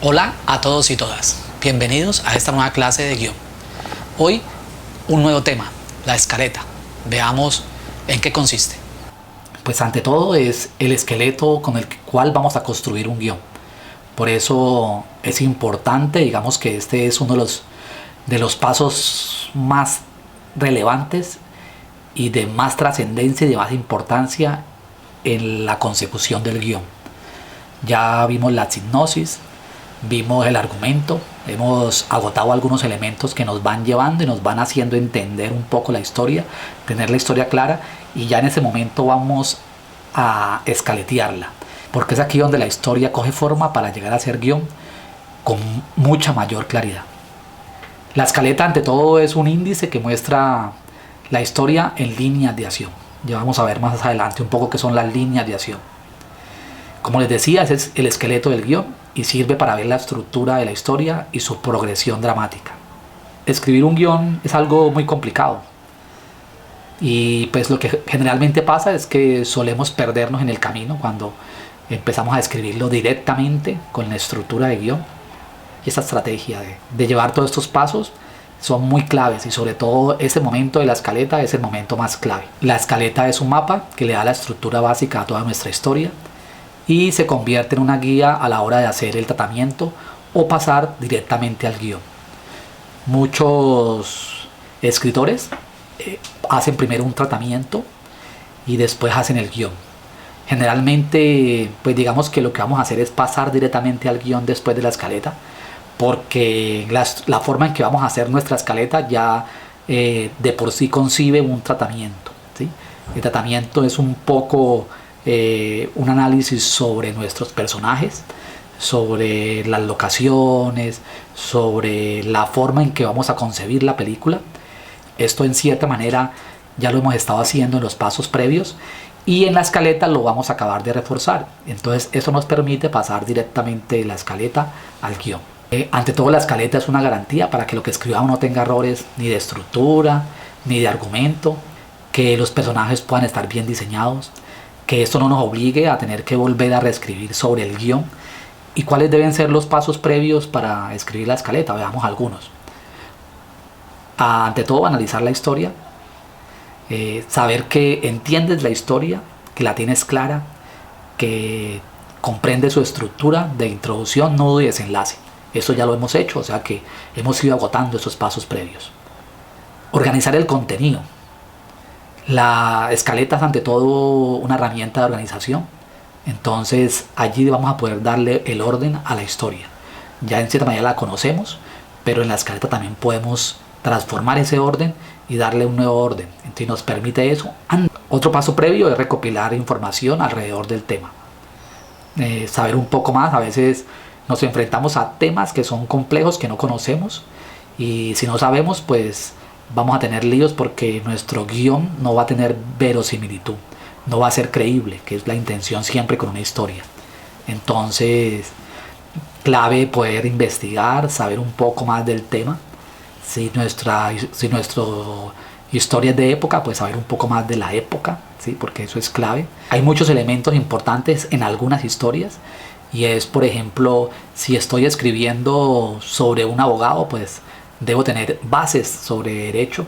Hola a todos y todas, bienvenidos a esta nueva clase de guión. Hoy un nuevo tema, la escaleta. Veamos en qué consiste. Pues ante todo es el esqueleto con el cual vamos a construir un guión. Por eso es importante, digamos que este es uno de los pasos más relevantes y de más trascendencia y de más importancia en la consecución del guión. Ya vimos la hipnosis, vimos el argumento, hemos agotado algunos elementos que nos van llevando y nos van haciendo entender un poco la historia, tener la historia clara, y ya en ese momento vamos a escaletearla, porque es aquí donde la historia coge forma para llegar a ser guión con mucha mayor claridad. La escaleta ante todo es un índice que muestra la historia en líneas de acción. Ya vamos a ver más adelante un poco qué son las líneas de acción. Como les decía, ese es el esqueleto del guión y sirve para ver la estructura de la historia y su progresión dramática. Escribir un guión es algo muy complicado y pues lo que generalmente pasa es que solemos perdernos en el camino cuando empezamos a escribirlo directamente con la estructura de guión. Y esa estrategia de llevar todos estos pasos son muy claves, y sobre todo ese momento de la escaleta es el momento más clave. La escaleta es un mapa que le da la estructura básica a toda nuestra historia y se convierte en una guía a la hora de hacer el tratamiento o pasar directamente al guión. Muchos escritores hacen primero un tratamiento y después hacen el guión. Generalmente, pues digamos que lo que vamos a hacer es pasar directamente al guión después de la escaleta, porque la forma en que vamos a hacer nuestra escaleta ya de por sí concibe un tratamiento, ¿sí? El tratamiento es un poco un análisis sobre nuestros personajes, sobre las locaciones, sobre la forma en que vamos a concebir la película. Esto en cierta manera ya lo hemos estado haciendo en los pasos previos y en la escaleta lo vamos a acabar de reforzar. Entonces eso nos permite pasar directamente de la escaleta al guión. Ante todo, la escaleta es una garantía para que lo que escribamos no tenga errores ni de estructura ni de argumento, que los personajes puedan estar bien diseñados, que esto no nos obligue a tener que volver a reescribir sobre el guión. ¿Y cuáles deben ser los pasos previos para escribir la escaleta? Veamos algunos. Ante todo, analizar la historia, saber que entiendes la historia, que la tienes clara, que comprendes su estructura de introducción, nudo y desenlace. Eso ya lo hemos hecho, o sea que hemos ido agotando esos pasos previos. Organizar el contenido. La escaleta es ante todo una herramienta de organización, entonces allí vamos a poder darle el orden a la historia. Ya en cierta manera la conocemos, pero en la escaleta también podemos transformar ese orden y darle un nuevo orden. Entonces nos permite eso. Otro paso previo es recopilar información alrededor del tema. Saber un poco más. A veces nos enfrentamos a temas que son complejos, que no conocemos, y si no sabemos, pues vamos a tener líos porque nuestro guión no va a tener verosimilitud, no va a ser creíble, que es la intención siempre con una historia. Entonces, clave poder investigar, saber un poco más del tema. Si nuestra historia es de época, pues saber un poco más de la época, ¿sí? Porque eso es clave. Hay muchos elementos importantes en algunas historias, y es, por ejemplo, si estoy escribiendo sobre un abogado, pues debo tener bases sobre derecho,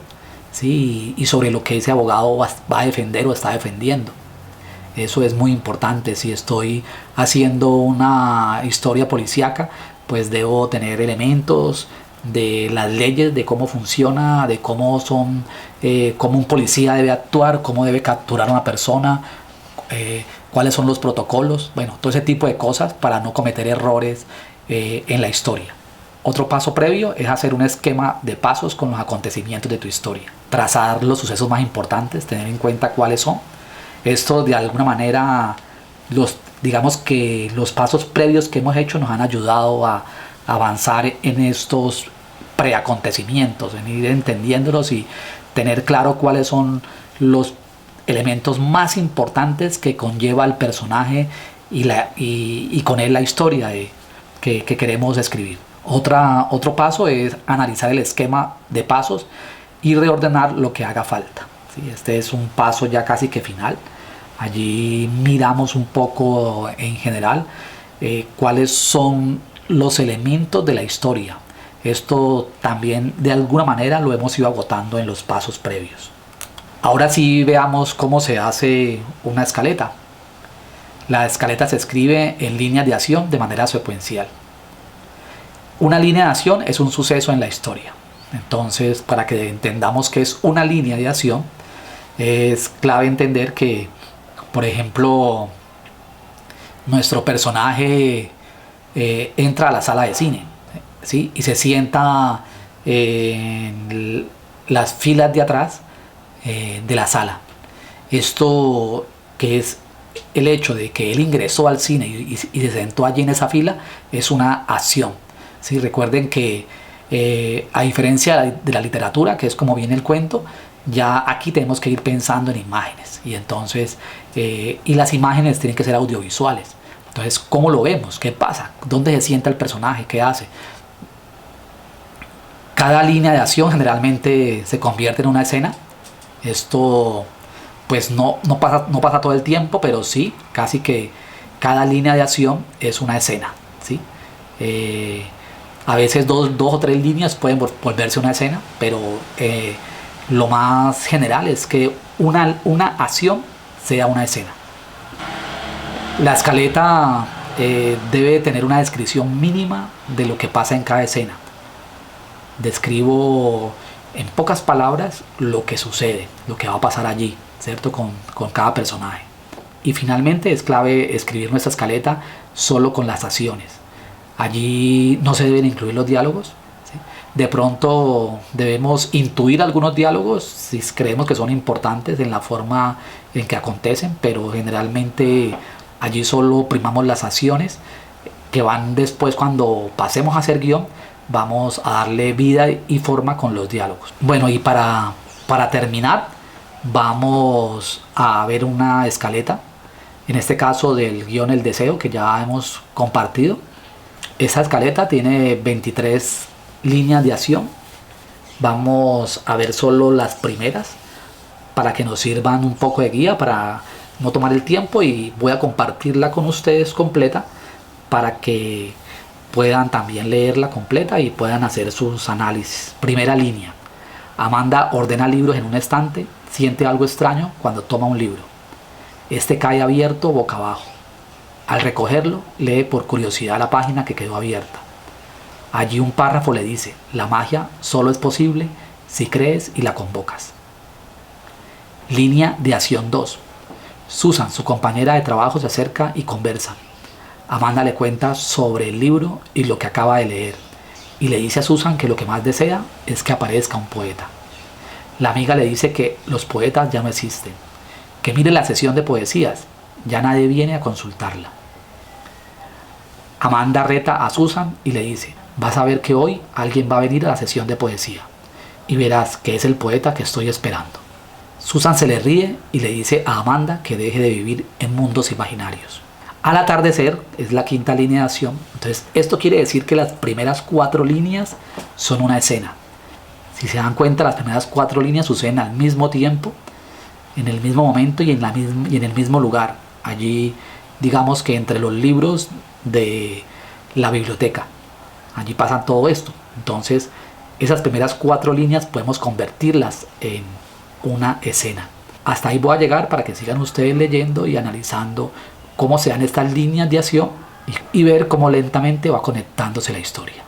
¿sí? Y sobre lo que ese abogado va a defender o está defendiendo. Eso es muy importante. Si estoy haciendo una historia policíaca, pues debo tener elementos de las leyes, de cómo funciona, de cómo cómo un policía debe actuar, cómo debe capturar a una persona, cuáles son los protocolos, bueno, todo ese tipo de cosas para no cometer errores en la historia. Otro paso previo es hacer un esquema de pasos con los acontecimientos de tu historia. Trazar los sucesos más importantes, tener en cuenta cuáles son. Esto de alguna manera, digamos que los pasos previos que hemos hecho nos han ayudado a avanzar en estos preacontecimientos, en ir entendiéndolos y tener claro cuáles son los elementos más importantes que conlleva el personaje y con él la historia que queremos escribir. Otro paso es analizar el esquema de pasos y reordenar lo que haga falta, ¿sí? Este es un paso ya casi que final. Allí miramos un poco en general cuáles son los elementos de la historia. Esto también de alguna manera lo hemos ido agotando en los pasos previos. Ahora sí veamos cómo se hace una escaleta. La escaleta se escribe en líneas de acción de manera secuencial. Una línea de acción es un suceso en la historia. Entonces, para que entendamos qué es una línea de acción, es clave entender que, por ejemplo, nuestro personaje entra a la sala de cine, ¿sí? Y se sienta en las filas de atrás de la sala. Esto, que es el hecho de que él ingresó al cine y se sentó allí en esa fila, es una acción, ¿sí? Recuerden que a diferencia de la literatura, que es como viene el cuento, ya aquí tenemos que ir pensando en imágenes, y entonces y las imágenes tienen que ser audiovisuales. Entonces, ¿cómo lo vemos? ¿Qué pasa? ¿Dónde se sienta el personaje? ¿Qué hace? Cada línea de acción generalmente se convierte en una escena. Esto pues no pasa todo el tiempo, pero sí, casi que cada línea de acción es una escena, ¿sí? A veces dos o tres líneas pueden volverse una escena, pero lo más general es que una acción sea una escena. La escaleta debe tener una descripción mínima de lo que pasa en cada escena. Describo en pocas palabras lo que sucede, lo que va a pasar allí, ¿cierto? Con cada personaje. Y finalmente es clave escribir nuestra escaleta solo con las acciones. Allí no se deben incluir los diálogos, ¿sí? De pronto debemos intuir algunos diálogos si creemos que son importantes en la forma en que acontecen, pero generalmente allí solo primamos las acciones que van después. Cuando pasemos a hacer guión, vamos a darle vida y forma con los diálogos. Bueno, y para terminar, vamos a ver una escaleta, en este caso del guión El Deseo, que ya hemos compartido. Esa escaleta tiene 23 líneas de acción. Vamos a ver solo las primeras para que nos sirvan un poco de guía, para no tomar el tiempo, y voy a compartirla con ustedes completa para que puedan también leerla completa y puedan hacer sus análisis. Primera línea: Amanda ordena libros en un estante, siente algo extraño cuando toma un libro. Este cae abierto boca abajo. Al recogerlo, lee por curiosidad la página que quedó abierta. Allí un párrafo le dice: la magia solo es posible si crees y la convocas. Línea de acción 2. Susan, su compañera de trabajo, se acerca y conversa. Amanda le cuenta sobre el libro y lo que acaba de leer, y le dice a Susan que lo que más desea es que aparezca un poeta. La amiga le dice que los poetas ya no existen, que mire la sesión de poesías, ya nadie viene a consultarla. Amanda reta a Susan y le dice: vas a ver que hoy alguien va a venir a la sesión de poesía, y verás que es el poeta que estoy esperando. Susan se le ríe y le dice a Amanda que deje de vivir en mundos imaginarios. Al atardecer es la quinta línea de acción. Entonces, esto quiere decir que las primeras 4 líneas son una escena. Si se dan cuenta, las primeras 4 líneas suceden al mismo tiempo, en el mismo momento y en el mismo lugar. Allí, digamos que entre los libros de la biblioteca, allí pasa todo esto. Entonces, esas primeras 4 líneas podemos convertirlas en una escena. Hasta ahí voy a llegar para que sigan ustedes leyendo y analizando cómo se dan estas líneas de acción y ver cómo lentamente va conectándose la historia.